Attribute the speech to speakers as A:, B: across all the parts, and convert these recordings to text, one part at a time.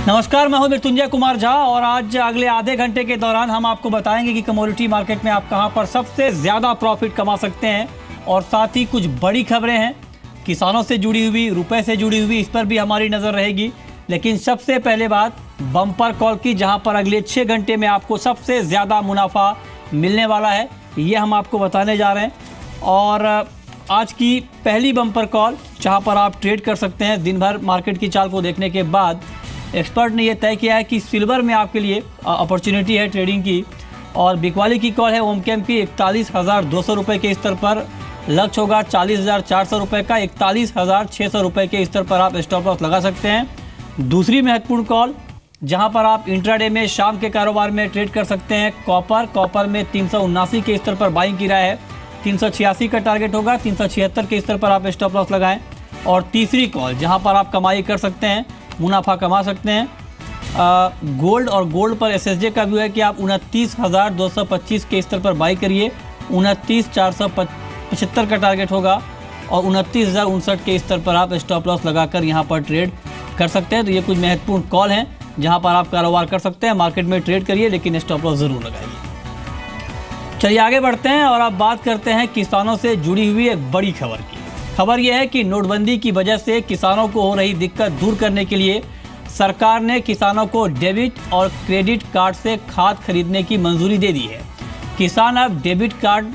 A: नमस्कार, मैं हूं मृत्युंजय कुमार झा और आज अगले आधे घंटे के दौरान हम आपको बताएंगे कि कमोडिटी मार्केट में आप कहां पर सबसे ज़्यादा प्रॉफिट कमा सकते हैं और साथ ही कुछ बड़ी खबरें हैं किसानों से जुड़ी हुई, रुपए से जुड़ी हुई, इस पर भी हमारी नज़र रहेगी। लेकिन सबसे पहले बात बम्पर कॉल की, जहां पर अगले 6 घंटे में आपको सबसे ज़्यादा मुनाफा मिलने वाला है, ये हम आपको बताने जा रहे हैं। और आज की पहली बम्पर कॉल जहां पर आप ट्रेड कर सकते हैं दिन भर मार्केट की चाल को देखने के बाद, एक्सपर्ट ने यह तय किया है कि सिल्वर में आपके लिए अपॉर्चुनिटी है ट्रेडिंग की। और बिकवाली की कॉल है ओमकेम की 41,200 रुपये के स्तर पर, लक्ष्य होगा 40,400 रुपये का, 41,600 रुपये के स्तर पर आप स्टॉप लॉस लगा सकते हैं। दूसरी महत्वपूर्ण कॉल जहां पर आप इंट्राडे में शाम के कारोबार में ट्रेड कर सकते हैं कॉपर में 379 के स्तर पर बाइंग की राय है, 386 का टारगेट होगा, 376 के स्तर पर आप स्टॉप लॉस लगाएं। और तीसरी कॉल जहां पर आप कमाई कर सकते हैं, मुनाफा कमा सकते हैं, गोल्ड, और गोल्ड पर एसएसजे का व्यू है कि आप 29,225 के स्तर पर बाई करिए, 29,475 का टारगेट होगा और 29,059 के स्तर पर आप स्टॉप लॉस लगाकर यहां पर ट्रेड कर सकते हैं। तो ये कुछ महत्वपूर्ण कॉल हैं जहां पर आप कारोबार कर सकते हैं, मार्केट में ट्रेड करिए लेकिन स्टॉप लॉस ज़रूर लगाइए। चलिए आगे बढ़ते हैं और अब बात करते हैं किसानों से जुड़ी हुई एक बड़ी खबर की। खबर यह है कि नोटबंदी की वजह से किसानों को हो रही दिक्कत दूर करने के लिए सरकार ने किसानों को डेबिट और क्रेडिट कार्ड से खाद खरीदने की मंजूरी दे दी है। किसान अब डेबिट कार्ड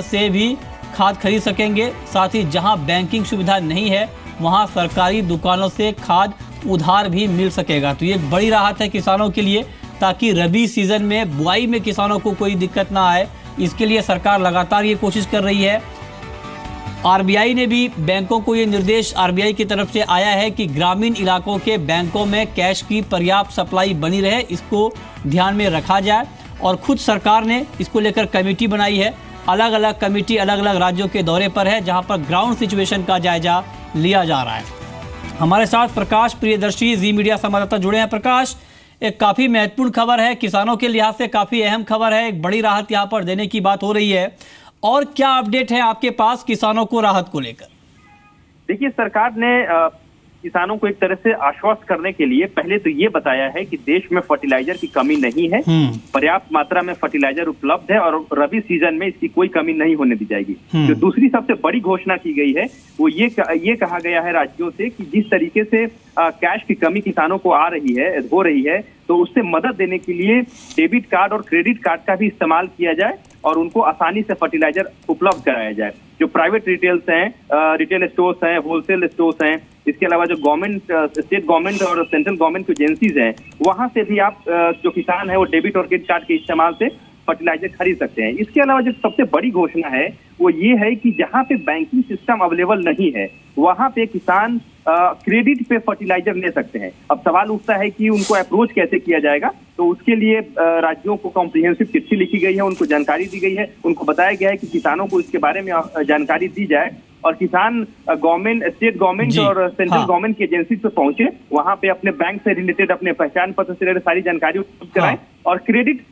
A: से भी खाद खरीद सकेंगे। साथ ही जहां बैंकिंग सुविधा नहीं है वहां सरकारी दुकानों से खाद उधार भी मिल सकेगा। तो ये एक बड़ी राहत है किसानों के लिए, ताकि रबी सीजन में बुआई में किसानों को कोई दिक्कत ना आए। इसके लिए सरकार लगातार ये कोशिश कर रही है। आरबीआई ने भी बैंकों को ये निर्देश आरबीआई की तरफ से आया है कि ग्रामीण इलाकों के बैंकों में कैश की पर्याप्त सप्लाई बनी रहे, इसको ध्यान में रखा जाए। और खुद सरकार ने इसको लेकर कमेटी बनाई है। अलग अलग कमेटी अलग अलग राज्यों के दौरे पर है जहां पर ग्राउंड सिचुएशन का जायजा लिया जा रहा है। हमारे साथ प्रकाश प्रियदर्शी जी मीडिया संवाददाता जुड़े हैं। प्रकाश, एक काफ़ी महत्वपूर्ण खबर है, किसानों के लिहाज से काफ़ी अहम खबर है, एक बड़ी राहत यहाँ पर देने की बात हो रही है, और क्या अपडेट है आपके पास किसानों को राहत को लेकर?
B: देखिए, सरकार ने किसानों को एक तरह से आश्वस्त करने के लिए पहले तो ये बताया है कि देश में फर्टिलाइजर की कमी नहीं है, पर्याप्त मात्रा में फर्टिलाइजर उपलब्ध है और रबी सीजन में इसकी कोई कमी नहीं होने दी जाएगी। जो दूसरी सबसे बड़ी घोषणा की गई है वो ये कहा गया है राज्यों से कि जिस तरीके से कैश की कमी किसानों को हो रही है तो उससे मदद देने के लिए डेबिट कार्ड और क्रेडिट कार्ड का भी इस्तेमाल किया जाए और उनको आसानी से फर्टिलाइजर उपलब्ध कराया जाए। जो प्राइवेट रिटेल स्टोर्स हैं, होलसेल स्टोर्स हैं, इसके अलावा जो स्टेट गवर्नमेंट और सेंट्रल गवर्नमेंट की एजेंसीज हैं, वहां से भी आप जो किसान है वो डेबिट और क्रेडिट कार्ड के इस्तेमाल से फर्टिलाइजर खरीद सकते हैं। इसके अलावा जो सबसे बड़ी घोषणा है वो ये है कि जहां पे बैंकिंग सिस्टम अवेलेबल नहीं है वहां पे किसान क्रेडिट पे फर्टिलाइजर ले सकते हैं। अब सवाल उठता है कि उनको अप्रोच कैसे किया जाएगा, तो उसके लिए राज्यों को कॉम्प्रिहेंसिव चिट्ठी लिखी गई है, उनको जानकारी दी गई है, उनको बताया गया है कि किसानों को इसके बारे में जानकारी दी जाए और किसान स्टेट गवर्नमेंट और सेंट्रल गवर्नमेंट की एजेंसी पे पहुंचे, वहां पे अपने बैंक से रिलेटेड, अपने पहचान पत्र से रिलेटेड सारी जानकारी उपलब्ध कराएं और क्रेडिट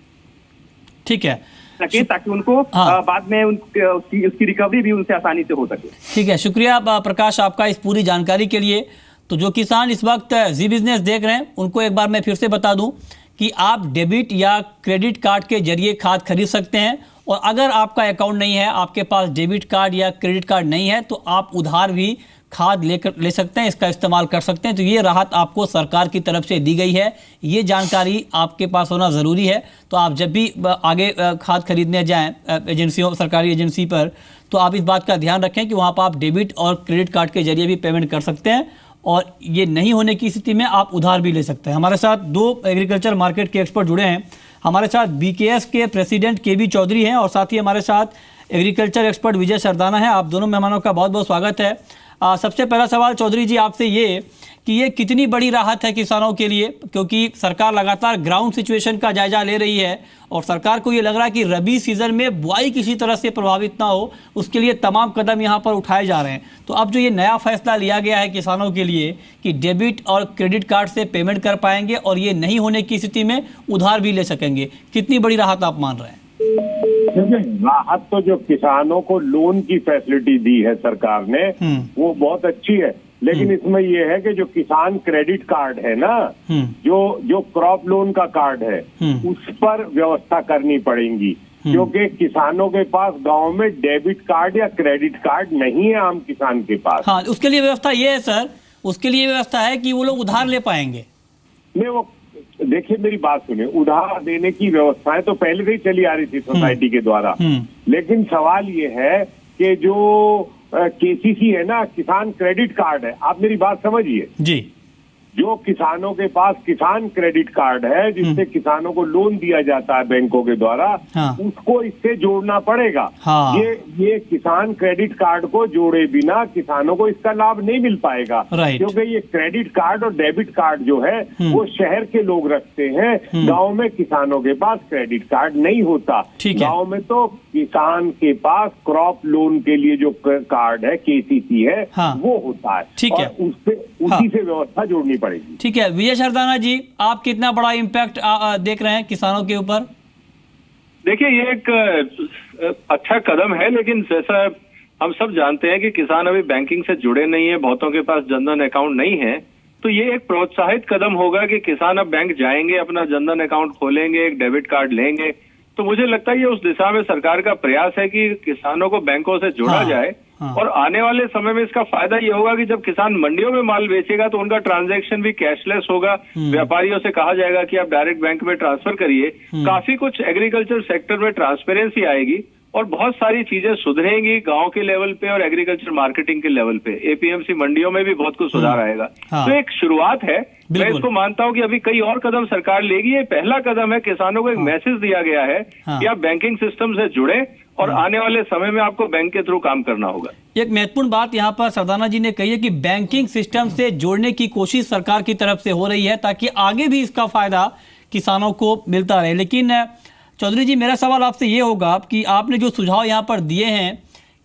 A: ठीक है
B: ताकि उनको बाद में उसकी रिकवरी भी उनसे आसानी से हो सके।
A: ठीक है, शुक्रिया प्रकाश आपका इस पूरी जानकारी के लिए। तो जो किसान इस वक्त जी बिजनेस देख रहे हैं उनको एक बार मैं फिर से बता दूं कि आप डेबिट या क्रेडिट कार्ड के जरिए खाद खरीद सकते हैं, और अगर आपका अकाउंट नहीं है, आपके पास डेबिट कार्ड या क्रेडिट कार्ड नहीं है, तो आप उधार भी खाद ले सकते हैं, इसका इस्तेमाल कर सकते हैं। तो ये राहत आपको सरकार की तरफ से दी गई है, ये जानकारी आपके पास होना ज़रूरी है। तो आप जब भी आगे खाद खरीदने जाएं सरकारी एजेंसी पर, तो आप इस बात का ध्यान रखें कि वहाँ पर आप डेबिट और क्रेडिट कार्ड के जरिए भी पेमेंट कर सकते हैं, और ये नहीं होने की स्थिति में आप उधार भी ले सकते हैं। हमारे साथ 2 एग्रीकल्चर मार्केट के एक्सपर्ट जुड़े हैं। हमारे साथ बीकेएस के प्रेसिडेंट केबी चौधरी हैं और साथ ही हमारे साथ एग्रीकल्चर एक्सपर्ट विजय सरदाना है। आप दोनों मेहमानों का बहुत बहुत स्वागत है। सबसे पहला सवाल चौधरी जी आपसे ये कि ये कितनी बड़ी राहत है किसानों के लिए, क्योंकि सरकार लगातार ग्राउंड सिचुएशन का जायजा ले रही है और सरकार को ये लग रहा है कि रबी सीजन में बुआई किसी तरह से प्रभावित ना हो, उसके लिए तमाम कदम यहाँ पर उठाए जा रहे हैं। तो अब जो ये नया फैसला लिया गया है किसानों के लिए कि डेबिट और क्रेडिट कार्ड से पेमेंट कर पाएंगे और ये नहीं होने की स्थिति में उधार भी ले सकेंगे, कितनी बड़ी राहत आप मान रहे हैं?
C: राहत तो जो किसानों को लोन की फैसिलिटी दी है सरकार ने वो बहुत अच्छी है, लेकिन इसमें ये है कि जो किसान क्रेडिट कार्ड है ना, जो क्रॉप लोन का कार्ड है, उस पर व्यवस्था करनी पड़ेगी, क्योंकि किसानों के पास गांव में डेबिट कार्ड या क्रेडिट कार्ड नहीं है आम किसान के पास।
A: हाँ, उसके लिए व्यवस्था ये है सर, उसके लिए व्यवस्था है कि वो लोग उधार ले पाएंगे।
C: नहीं, वो देखिए मेरी बात सुनिए, उधार देने की व्यवस्थाएं तो पहले से ही चली आ रही थी सोसाइटी के द्वारा, लेकिन सवाल ये है कि जो केसीसी है ना, किसान क्रेडिट कार्ड है, आप मेरी बात समझिए
A: जी,
C: जो किसानों के पास किसान क्रेडिट कार्ड है, जिससे किसानों को लोन दिया जाता है बैंकों के द्वारा, उसको इससे जोड़ना पड़ेगा। ये किसान क्रेडिट कार्ड को जोड़े बिना किसानों को इसका लाभ नहीं मिल पाएगा, क्योंकि ये क्रेडिट कार्ड और डेबिट कार्ड जो है वो शहर के लोग रखते हैं, गांव में किसानों के पास क्रेडिट कार्ड नहीं होता। गांव में तो किसान के पास क्रॉप लोन के लिए जो कार्ड है, केसीसी है, वो होता है।
A: ठीक है,
C: उसी से व्यवस्था जोड़नी पड़ेगी।
A: ठीक है, विजय सरदाना जी, आप कितना बड़ा इम्पैक्ट देख रहे हैं किसानों के ऊपर?
D: देखिए, ये एक अच्छा कदम है, लेकिन जैसा हम सब जानते हैं कि किसान अभी बैंकिंग से जुड़े नहीं है, बहुतों के पास जनधन अकाउंट नहीं है, तो ये एक प्रोत्साहित कदम होगा कि किसान अब बैंक जाएंगे, अपना जनधन अकाउंट खोलेंगे, एक डेबिट कार्ड लेंगे। तो मुझे लगता है ये उस दिशा में सरकार का प्रयास है कि किसानों को बैंकों से जोड़ा जाए। और आने वाले समय में इसका फायदा ये होगा कि जब किसान मंडियों में माल बेचेगा तो उनका ट्रांजैक्शन भी कैशलेस होगा। व्यापारियों से कहा जाएगा कि आप डायरेक्ट बैंक में ट्रांसफर करिए। काफी कुछ एग्रीकल्चर सेक्टर में ट्रांसपेरेंसी आएगी और बहुत सारी चीजें सुधरेंगी गांव के लेवल पे और एग्रीकल्चर मार्केटिंग के लेवल पे। एपीएमसी मंडियों में भी बहुत कुछ सुधार आएगा। तो एक शुरुआत है, मैं इसको मानता हूं कि अभी कई और कदम सरकार लेगी। ये पहला कदम है, किसानों को एक मैसेज दिया गया है कि आप बैंकिंग सिस्टम से जुड़े और आने वाले समय में आपको बैंक के थ्रू काम करना होगा।
A: एक महत्वपूर्ण बात यहाँ पर सरदाना जी ने कही है कि बैंकिंग सिस्टम से जोड़ने की कोशिश सरकार की तरफ से हो रही है ताकि आगे भी इसका फायदा किसानों को मिलता रहे। लेकिन चौधरी जी, मेरा सवाल आपसे ये होगा कि आपने जो सुझाव यहाँ पर दिए हैं,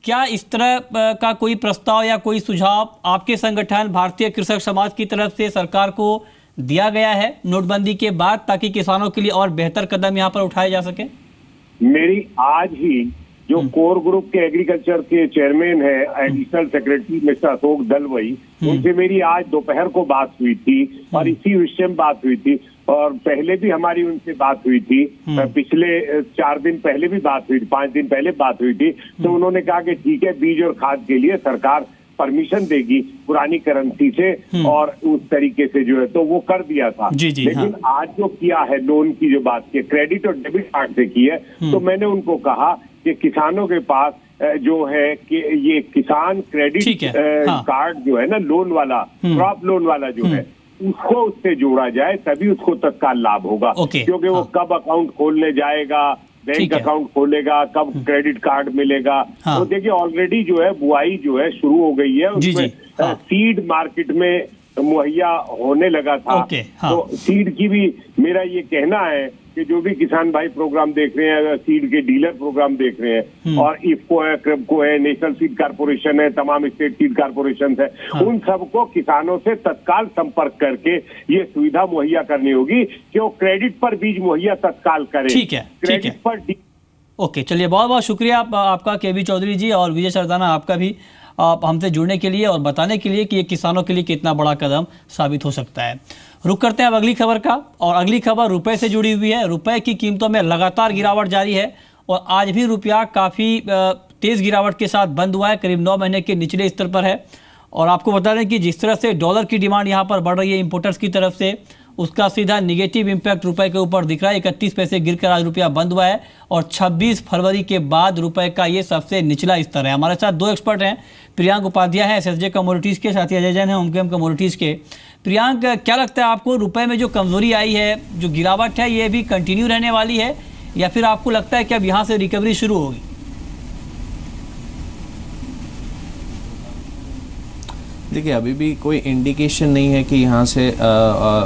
A: क्या इस तरह का कोई प्रस्ताव या कोई सुझाव आपके संगठन भारतीय कृषक समाज की तरफ से सरकार को दिया गया है नोटबंदी के बाद, ताकि किसानों के लिए और बेहतर कदम यहाँ पर उठाए जा सके?
C: मेरी आज ही जो कोर ग्रुप के एग्रीकल्चर के चेयरमैन है, additional secretary mister Ashok Dalvi, उनसे मेरी आज दोपहर को बात हुई थी और इसी विषय में बात हुई थी। और पहले भी हमारी उनसे बात हुई थी, पिछले 4 दिन पहले भी बात हुई थी, 5 दिन पहले बात हुई थी। तो उन्होंने कहा कि ठीक है, बीज और खाद के लिए सरकार परमिशन देगी पुरानी करेंसी से और उस तरीके से जो है तो वो कर दिया था। लेकिन आज जो किया है, लोन की जो बात की, क्रेडिट और डेबिट कार्ड से की है, तो मैंने उनको कहा कि किसानों के पास जो है कि ये किसान क्रेडिट कार्ड जो है ना, लोन वाला, क्रॉप लोन वाला जो है, उसको उससे जोड़ा जाए, तभी उसको तत्काल लाभ होगा। क्योंकि वो कब अकाउंट खोलने जाएगा, बैंक अकाउंट खोलेगा, कब क्रेडिट कार्ड मिलेगा। तो देखिए, ऑलरेडी जो है बुआई जो है शुरू हो गई है, उसमें सीड मार्केट में मुहैया होने लगा था। तो सीड की भी मेरा ये कहना है कि जो भी किसान भाई प्रोग्राम देख रहे हैं, सीड के डीलर प्रोग्राम देख रहे हैं, और इफको है, क्रिप्को है, नेशनल सीड कारपोरेशन है, तमाम स्टेट सीड कारपोरेशन है, उन सबको किसानों से तत्काल संपर्क करके ये सुविधा मुहैया करनी होगी कि वो क्रेडिट पर बीज मुहैया तत्काल करें।
A: ठीक है,
C: क्रेडिट पर।
A: ओके, चलिए, बहुत बहुत शुक्रिया आपका केवी चौधरी जी, और विजय सरदाना आपका भी हमसे जुड़ने के लिए और बताने के लिए कि ये किसानों के लिए कितना बड़ा कदम साबित हो सकता है। रुक करते हैं अब अगली खबर का, और अगली खबर रुपए से जुड़ी हुई है। रुपए की कीमतों में लगातार गिरावट जारी है और आज भी रुपया काफ़ी तेज़ गिरावट के साथ बंद हुआ है, करीब 9 महीने के निचले स्तर पर है। और आपको बता दें कि जिस तरह से डॉलर की डिमांड यहाँ पर बढ़ रही है इंपोर्टर्स की तरफ से, उसका सीधा निगेटिव इम्पैक्ट रुपए के ऊपर दिख रहा है। 31 पैसे गिरकर आज रुपया बंद हुआ है और 26 फरवरी के बाद रुपए का ये सबसे निचला स्तर है। हमारे साथ 2 एक्सपर्ट हैं, प्रियांक उपाध्याय हैं एसएसजे कमोडिटीज़ के, साथ ही अजय जैन हैं उनके कमोडिटीज़ के। प्रियांक, क्या लगता है आपको, रुपए में जो कमजोरी आई है, जो गिरावट है, ये भी कंटिन्यू रहने वाली है या फिर आपको लगता है कि अब यहाँ से रिकवरी शुरू होगी?
E: देखिए, अभी भी कोई इंडिकेशन नहीं है कि यहाँ से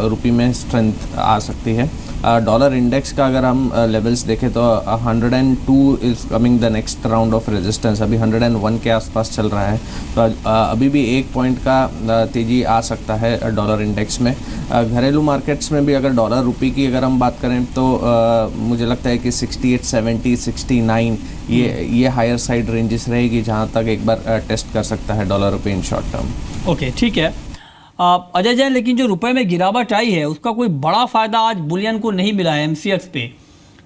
E: रुपये में स्ट्रेंथ आ सकती है। डॉलर इंडेक्स का अगर हम लेवल्स देखें तो 102 is coming the next round of resistance, अभी 101 के आसपास चल रहा है। तो अभी भी 1 पॉइंट का तेज़ी आ सकता है डॉलर इंडेक्स में। घरेलू मार्केट्स में भी अगर डॉलर रुपये की अगर हम बात करें तो मुझे लगता है कि 68, 70, 69 ये हायर साइड रेंजेस रहेगी जहां तक एक बार टेस्ट कर सकता है डॉलर रुपये इन शॉर्ट टर्म।
A: ओके, ठीक है अजय जैन, लेकिन जो रुपए में गिरावट आई है उसका कोई बड़ा फायदा आज बुलियन को नहीं मिला है MCX पे।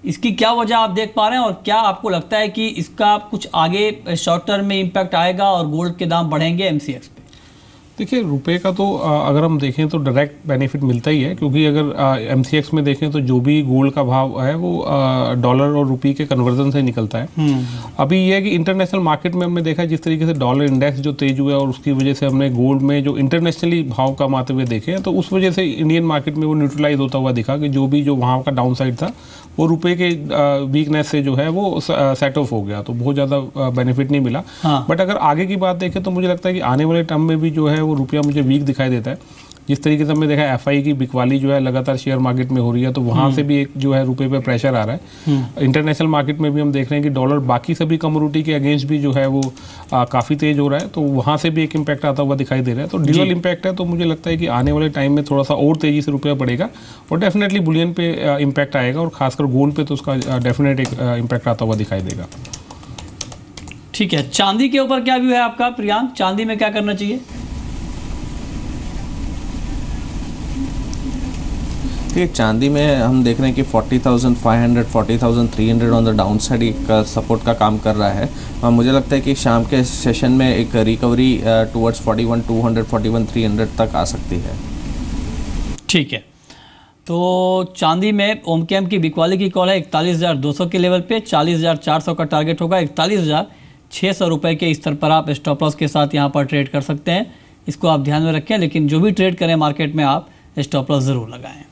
A: इसकी क्या वजह आप देख पा रहे हैं, और क्या आपको लगता है कि इसका कुछ आगे शॉर्ट टर्म में इम्पैक्ट आएगा और गोल्ड के दाम बढ़ेंगे MCX पे?
F: देखिए, रुपए का तो अगर हम देखें तो डायरेक्ट बेनिफिट मिलता ही है, क्योंकि अगर MCX में देखें तो जो भी गोल्ड का भाव है वो डॉलर और रुपये के कन्वर्जन से निकलता है। अभी ये है कि इंटरनेशनल मार्केट में हमने देखा जिस तरीके से डॉलर इंडेक्स जो तेज हुआ है और उसकी वजह से हमने गोल्ड में जो इंटरनेशनली भाव कम आते हुए देखे हैं, तो उस वजह से इंडियन मार्केट में वो न्यूट्रलाइज होता हुआ दिखा कि जो वहाँ का डाउन साइड था वो रुपए के वीकनेस से जो है वो सेट ऑफ हो गया, तो बहुत ज़्यादा बेनिफिट नहीं मिला। बट अगर आगे की बात देखें तो मुझे लगता है कि आने वाले टर्म में भी जो है वो रुपया मुझे वीक दिखाई देता है। जिस तरीके से हमने देखा FI की बिकवाली जो है लगातार शेयर मार्केट में हो रही है, तो वहाँ से भी एक जो है रुपए पे प्रेशर आ रहा है। इंटरनेशनल मार्केट में भी हम देख रहे हैं कि डॉलर बाकी सभी कमोडिटी के अगेंस्ट भी जो है वो काफ़ी तेज हो रहा है, तो वहाँ से भी एक इम्पैक्ट आता हुआ दिखाई दे रहा है। तो ड्यूअल इम्पैक्ट है, तो मुझे लगता है कि आने वाले टाइम में थोड़ा सा और तेज़ी से रुपया बढ़ेगा और डेफिनेटली बुलियन पे इम्पैक्ट आएगा, और खासकर गोल्ड पे तो उसका डेफिनेट एक इम्पैक्ट आता हुआ दिखाई देगा।
A: ठीक है, चांदी के ऊपर क्या व्यू है आपका प्रियांक? चांदी में क्या करना चाहिए?
E: चांदी में हम देख रहे हैं कि 40,500, 40,300 ऑन द डाउन साइड एक सपोर्ट का काम कर रहा है। मुझे लगता है कि शाम के सेशन में एक रिकवरी टुवर्ड्स 41,200, 41,300 तक आ सकती है।
A: ठीक है, तो चांदी में ओमकेम की बिकवाली की कॉल है 41,200 के लेवल पे, 40,400 का टारगेट होगा। 41,600 रुपये के स्तर पर आप स्टॉप लॉस के साथ यहाँ पर ट्रेड कर सकते हैं, इसको आप ध्यान में रखें। लेकिन जो भी ट्रेड करें मार्केट में आप स्टॉप लॉस ज़रूर लगाएं।